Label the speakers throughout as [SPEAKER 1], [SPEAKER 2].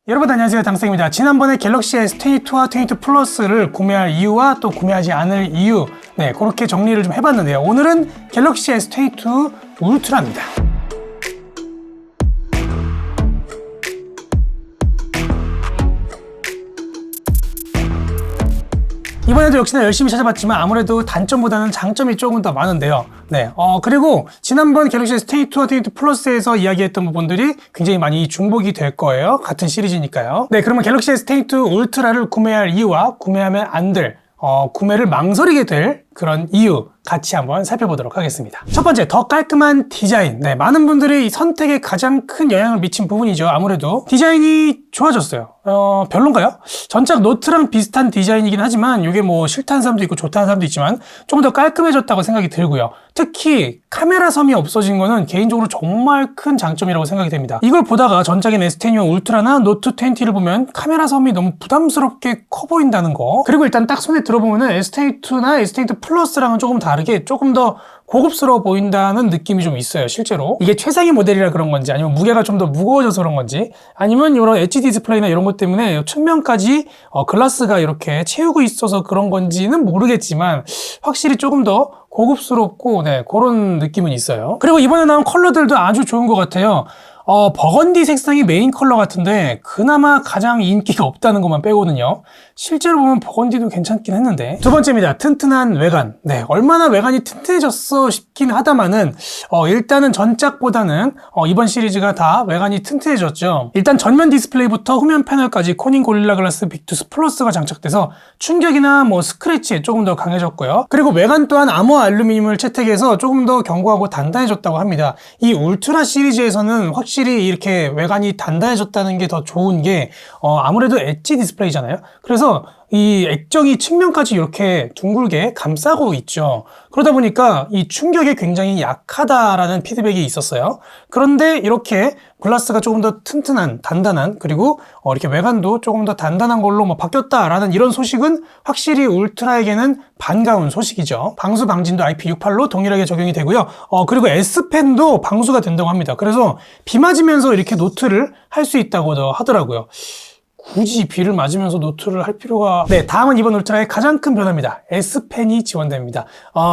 [SPEAKER 1] 여러분 안녕하세요, 당생입니다. 지난번에 갤럭시 S22와 22 플러스를 구매할 이유와 또 구매하지 않을 이유, 그렇게 정리를 좀 해봤는데요. 오늘은 갤럭시 S22 울트라입니다. 이번에도 역시나 열심히 찾아봤지만 아무래도 단점보다는 장점이 조금 더 많은데요. 그리고 지난번 갤럭시 S22와 22 플러스에서 이야기했던 부분들이 굉장히 많이 중복이 될 거예요. 같은 시리즈니까요. 그러면 갤럭시 S22 울트라를 구매할 이유와 구매하면 안 될, 구매를 망설이게 될 그런 이유 같이 한번 살펴보도록 하겠습니다. 첫 번째, 더 깔끔한 디자인. 많은 분들이 이 선택에 가장 큰 영향을 미친 부분이죠. 아무래도 디자인이 좋아졌어요. 별론가요? 전작 노트랑 비슷한 디자인이긴 하지만 이게 뭐 싫다는 사람도 있고 좋다는 사람도 있지만 조금 더 깔끔해졌다고 생각이 들고요. 특히 카메라 섬이 없어진 거는 개인적으로 정말 큰 장점이라고 생각이 됩니다. 이걸 보다가 전작인 S10과 울트라나 노트 20를 보면 카메라 섬이 너무 부담스럽게 커 보인다는 거. 그리고 일단 딱 손에 들어보면은 S22나 S22 플러스랑은 조금 다르게 조금 더 고급스러워 보인다는 느낌이 좀 있어요, 실제로. 이게 최상위 모델이라 그런 건지, 아니면 무게가 좀 더 무거워져서 그런 건지, 아니면 이런 엣지 디스플레이나 이런 것 때문에 측면까지 글라스가 이렇게 채우고 있어서 그런 건지는 모르겠지만 확실히 조금 더 고급스럽고 그런 느낌은 있어요. 그리고 이번에 나온 컬러들도 아주 좋은 것 같아요. 버건디 색상이 메인 컬러 같은데 그나마 가장 인기가 없다는 것만 빼거든요. 실제로 보면 버건디도 괜찮긴 했는데. 두 번째입니다. 튼튼한 외관. 얼마나 외관이 튼튼해졌어 싶긴 하다마는 일단은 전작보다는 이번 시리즈가 다 외관이 튼튼해졌죠. 일단 전면 디스플레이부터 후면 패널까지 코닝 고릴라 글라스 빅투스 플러스가 장착돼서 충격이나 스크래치에 조금 더 강해졌고요. 그리고 외관 또한 아모 알루미늄을 채택해서 조금 더 견고하고 단단해졌다고 합니다. 이 울트라 시리즈에서는 확실히 이렇게 외관이 단단해졌다는 게 더 좋은 게 아무래도 엣지 디스플레이잖아요. 그래서 이 액정이 측면까지 이렇게 둥글게 감싸고 있죠. 그러다 보니까 이 충격에 굉장히 약하다라는 피드백이 있었어요. 그런데 이렇게 글라스가 조금 더 튼튼한, 단단한, 그리고 이렇게 외관도 조금 더 단단한 걸로 바뀌었다라는 이런 소식은 확실히 울트라에게는 반가운 소식이죠. 방수 방진도 IP68로 동일하게 적용이 되고요. 그리고 S펜도 방수가 된다고 합니다. 그래서 비 맞으면서 이렇게 노트를 할 수 있다고 하더라고요. 굳이 비를 맞으면서 노트를 할 필요가... 다음은 이번 울트라의 가장 큰 변화입니다. S펜이 지원됩니다.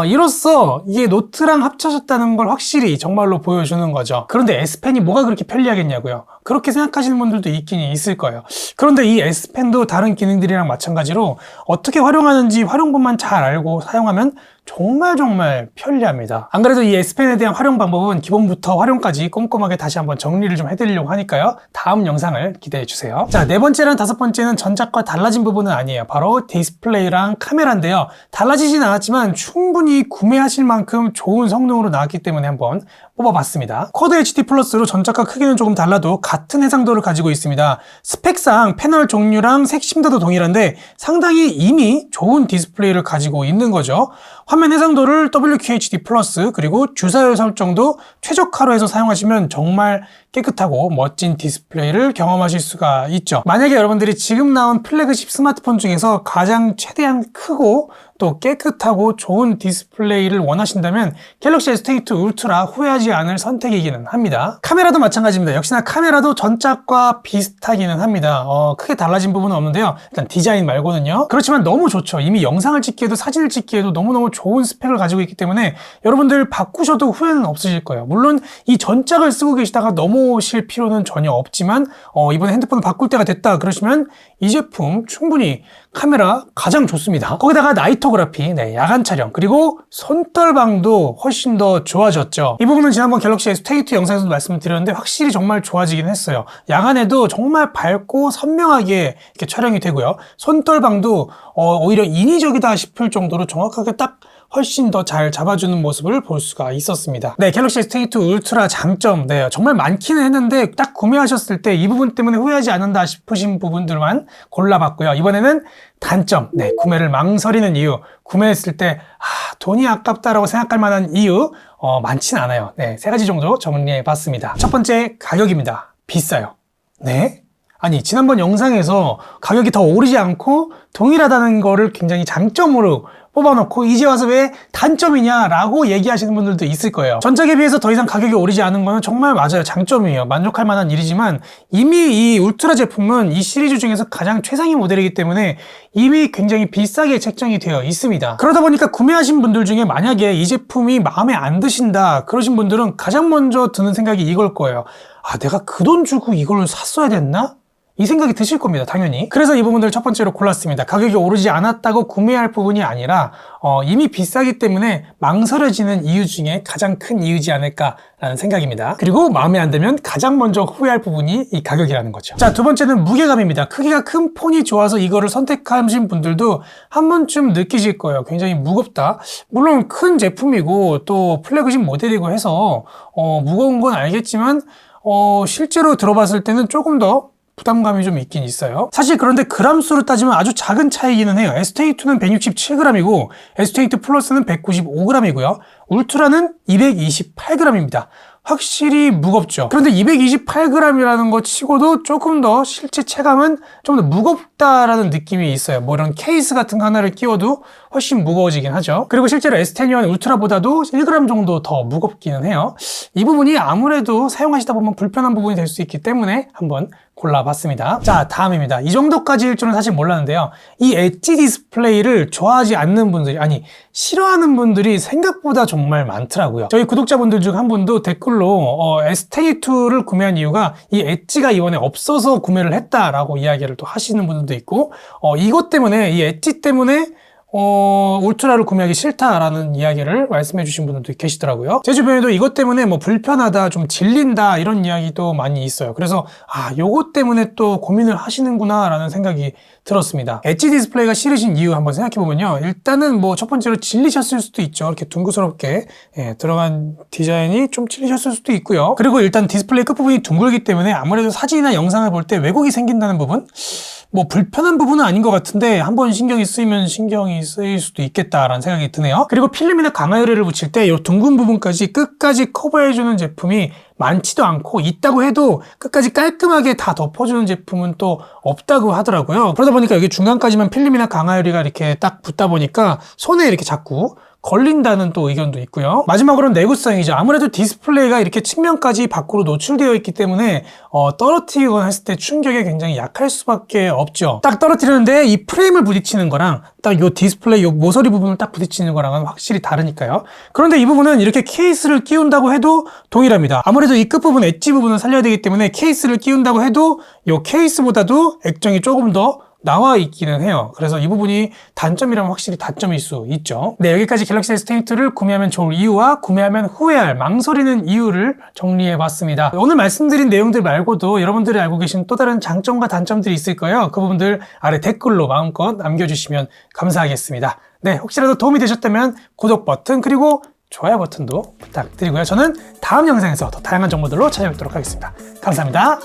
[SPEAKER 1] 이로써 이게 노트랑 합쳐졌다는 걸 확실히 정말로 보여주는 거죠. 그런데 S펜이 뭐가 그렇게 편리하겠냐고요? 그렇게 생각하시는 분들도 있긴 있을 거예요. 그런데 이 S펜도 다른 기능들이랑 마찬가지로 어떻게 활용하는지 활용법만 잘 알고 사용하면 정말 편리합니다. 안 그래도 이 S펜에 대한 활용 방법은 기본부터 활용까지 꼼꼼하게 다시 한번 정리를 좀 해드리려고 하니까요. 다음 영상을 기대해 주세요. 자, 네 번째랑 다섯 번째는 전작과 달라진 부분은 아니에요. 바로 디스플레이랑 카메라인데요. 달라지진 않았지만 충분히 구매하실 만큼 좋은 성능으로 나왔기 때문에 한번 뽑아봤습니다. 쿼드 HD 플러스로 전작과 크기는 조금 달라도 같은 해상도를 가지고 있습니다. 스펙상 패널 종류랑 색 심도도 동일한데 상당히 이미 좋은 디스플레이를 가지고 있는 거죠. 화면 해상도를 WQHD 플러스 그리고 주사율 설정도 최적화로 해서 사용하시면 정말 깨끗하고 멋진 디스플레이를 경험하실 수가 있죠. 만약에 여러분들이 지금 나온 플래그십 스마트폰 중에서 가장 최대한 크고 또 깨끗하고 좋은 디스플레이를 원하신다면 갤럭시 S22 울트라 후회하지 않을 선택이기는 합니다. 카메라도 마찬가지입니다. 역시나 카메라도 전작과 비슷하기는 합니다. 크게 달라진 부분은 없는데요. 일단 디자인 말고는요. 그렇지만 너무 좋죠. 이미 영상을 찍기에도 사진을 찍기에도 너무너무 좋은 스펙을 가지고 있기 때문에 여러분들 바꾸셔도 후회는 없으실 거예요. 물론 이 전작을 쓰고 계시다가 넘어오실 필요는 전혀 없지만 이번에 핸드폰을 바꿀 때가 됐다 그러시면 이 제품 충분히 카메라 가장 좋습니다. 거기다가 나이토그래피, 야간 촬영, 그리고 손떨방도 훨씬 더 좋아졌죠. 이 부분은 지난번 갤럭시 S22 영상에서도 말씀을 드렸는데 확실히 정말 좋아지긴 했어요. 야간에도 정말 밝고 선명하게 이렇게 촬영이 되고요. 손떨방도 오히려 인위적이다 싶을 정도로 정확하게 딱 훨씬 더 잘 잡아주는 모습을 볼 수가 있었습니다. 갤럭시 S22 울트라 장점, 정말 많기는 했는데 딱 구매하셨을 때 이 부분 때문에 후회하지 않는다 싶으신 부분들만 골라봤고요. 이번에는 단점, 구매를 망설이는 이유, 구매했을 때 돈이 아깝다라고 생각할 만한 이유 많진 않아요. 세 가지 정도 정리해봤습니다. 첫 번째, 가격입니다. 비싸요. 아니, 지난번 영상에서 가격이 더 오르지 않고 동일하다는 거를 굉장히 장점으로 뽑아놓고 이제 와서 왜 단점이냐라고 얘기하시는 분들도 있을 거예요. 전작에 비해서 더 이상 가격이 오르지 않은 거는 정말 맞아요. 장점이에요. 만족할 만한 일이지만 이미 이 울트라 제품은 이 시리즈 중에서 가장 최상위 모델이기 때문에 이미 굉장히 비싸게 책정이 되어 있습니다. 그러다 보니까 구매하신 분들 중에 만약에 이 제품이 마음에 안 드신다 그러신 분들은 가장 먼저 드는 생각이 이걸 거예요. 아, 내가 그 돈 주고 이걸 샀어야 됐나? 이 생각이 드실 겁니다, 당연히. 그래서 이 부분들 첫 번째로 골랐습니다. 가격이 오르지 않았다고 구매할 부분이 아니라 이미 비싸기 때문에 망설여지는 이유 중에 가장 큰 이유지 않을까라는 생각입니다. 그리고 마음에 안 들면 가장 먼저 후회할 부분이 이 가격이라는 거죠. 자, 두 번째는 무게감입니다. 크기가 큰 폰이 좋아서 이거를 선택하신 분들도 한 번쯤 느끼실 거예요. 굉장히 무겁다. 물론 큰 제품이고 또 플래그십 모델이고 해서 무거운 건 알겠지만 실제로 들어봤을 때는 조금 더 부담감이 좀 있긴 있어요. 사실 그런데 그람수로 따지면 아주 작은 차이기는 해요. S22는 167g이고 S22 플러스는 195g이고요. 울트라는 228g입니다. 확실히 무겁죠. 그런데 228g이라는 것 치고도 조금 더 실제 체감은 좀 더 무겁다라는 느낌이 있어요. 뭐 이런 케이스 같은 거 하나를 끼워도 훨씬 무거워지긴 하죠. 그리고 실제로 S10이 울트라보다도 1g 정도 더 무겁기는 해요. 이 부분이 아무래도 사용하시다 보면 불편한 부분이 될 수 있기 때문에 한번 골라봤습니다. 자, 다음입니다. 이 정도까지일 줄은 사실 몰랐는데요. 이 엣지 디스플레이를 좋아하지 않는 분들이, 아니 싫어하는 분들이 생각보다 정말 많더라고요. 저희 구독자분들 중 한 분도 댓글로 S22를 구매한 이유가 이 엣지가 이번에 없어서 구매를 했다라고 이야기를 또 하시는 분들도 있고 이것 때문에, 이 엣지 때문에 울트라를 구매하기 싫다라는 이야기를 말씀해 주신 분들도 계시더라고요. 제 주변에도 이것 때문에 뭐 불편하다, 좀 질린다 이런 이야기도 많이 있어요. 그래서 요것 때문에 또 고민을 하시는구나 라는 생각이 들었습니다. 엣지 디스플레이가 싫으신 이유 한번 생각해 보면요. 일단은 뭐 첫 번째로 질리셨을 수도 있죠. 이렇게 둥그스럽게 들어간 디자인이 좀 질리셨을 수도 있고요. 그리고 일단 디스플레이 끝부분이 둥글기 때문에 아무래도 사진이나 영상을 볼 때 왜곡이 생긴다는 부분, 뭐 불편한 부분은 아닌 것 같은데 한번 신경이 쓰이면 신경이 쓰일 수도 있겠다라는 생각이 드네요. 그리고 필름이나 강화유리를 붙일 때 이 둥근 부분까지 끝까지 커버해주는 제품이 많지도 않고, 있다고 해도 끝까지 깔끔하게 다 덮어주는 제품은 또 없다고 하더라고요. 그러다 보니까 여기 중간까지만 필름이나 강화유리가 이렇게 딱 붙다 보니까 손에 이렇게 자꾸 걸린다는 또 의견도 있고요. 마지막으로는 내구성이죠. 아무래도 디스플레이가 이렇게 측면까지 밖으로 노출되어 있기 때문에 떨어뜨리거나 했을 때 충격에 굉장히 약할 수밖에 없죠. 딱 떨어뜨리는데 이 프레임을 부딪히는 거랑 딱 요 디스플레이 요 모서리 부분을 딱 부딪히는 거랑은 확실히 다르니까요. 그런데 이 부분은 이렇게 케이스를 끼운다고 해도 동일합니다. 아무래도 이 끝부분 엣지 부분을 살려야 되기 때문에 케이스를 끼운다고 해도 요 케이스보다도 액정이 조금 더 나와 있기는 해요. 그래서 이 부분이 단점이라면 확실히 단점일 수 있죠. 네, 여기까지 갤럭시 S22를 구매하면 좋을 이유와 구매하면 후회할, 망설이는 이유를 정리해봤습니다. 오늘 말씀드린 내용들 말고도 여러분들이 알고 계신 또 다른 장점과 단점들이 있을 거예요. 그 부분들 아래 댓글로 마음껏 남겨주시면 감사하겠습니다. 네, 혹시라도 도움이 되셨다면 구독 버튼 그리고 좋아요 버튼도 부탁드리고요. 저는 다음 영상에서 더 다양한 정보들로 찾아뵙도록 하겠습니다. 감사합니다.